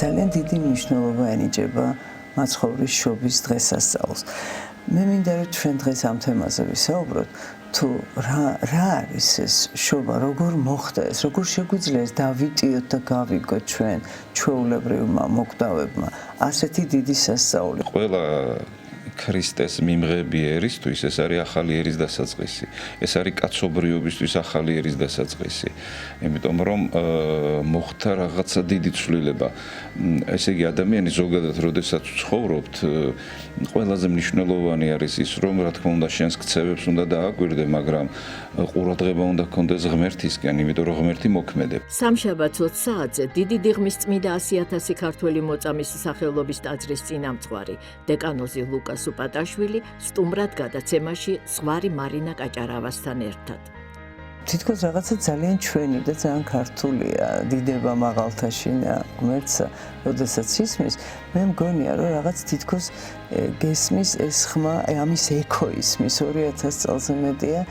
ძალიან დიდი მნიშვნელობა ენიჭება მაცხოვრის შობის დღესასწაულს. მე მინდა რომ ჩვენ დღეს ამ თემაზე ვისაუბროთ, თუ რა არის ეს შობა, როგორ მოხდა ეს, როგორ შეგვიძლია ეს დავიტიოთ და გავიგოთ ჩვენ ჩვეულებრივმა მოკვდავებმა ასეთი დიდი სასწაული. ყველა ქრისტეს მიმღები ერისთვის ეს არის ახალი ერის დასაწყისი. ეს არის კაცობრიობისთვის ახალი ერის დასაწყისი. იმიტომ რომ მოხდა რაღაცა დიდი ცვლილება. ესე იგი ადამიანი ზოგადად როდესაც ცხოვრობთ, ყველაზე მნიშვნელოვანი არის ის, რომ რა თქმა უნდა შენს ქცევებს უნდა დააკვირდე, მაგრამ ყურადღება უნდა გქონდეს ღმერთისკენ, იმიტომ რომ ღმერთი მოქმედებს. სამშაბათს 20 საათზე დიდი დიღმის წმიდა 100,000 ქართველი მოწამის სახელობის ტაძრის წინამძღვარი დეკანოზი ლუკას სუპატაშვილი სტუმრად გადაცემაში ზღვარი მარინა კაჭარავასთან ერთად. თითქოს რაღაცა ძალიან ჩვენი და ძალიან ქართულია დიდება მაღალთაშინა ღმერთსა, როდესაც ისმის, მე მგონია რომ რაღაც თითქოს გესმის ეს ხმა, ამის ექო ისმის 2000 წელზე მეტია.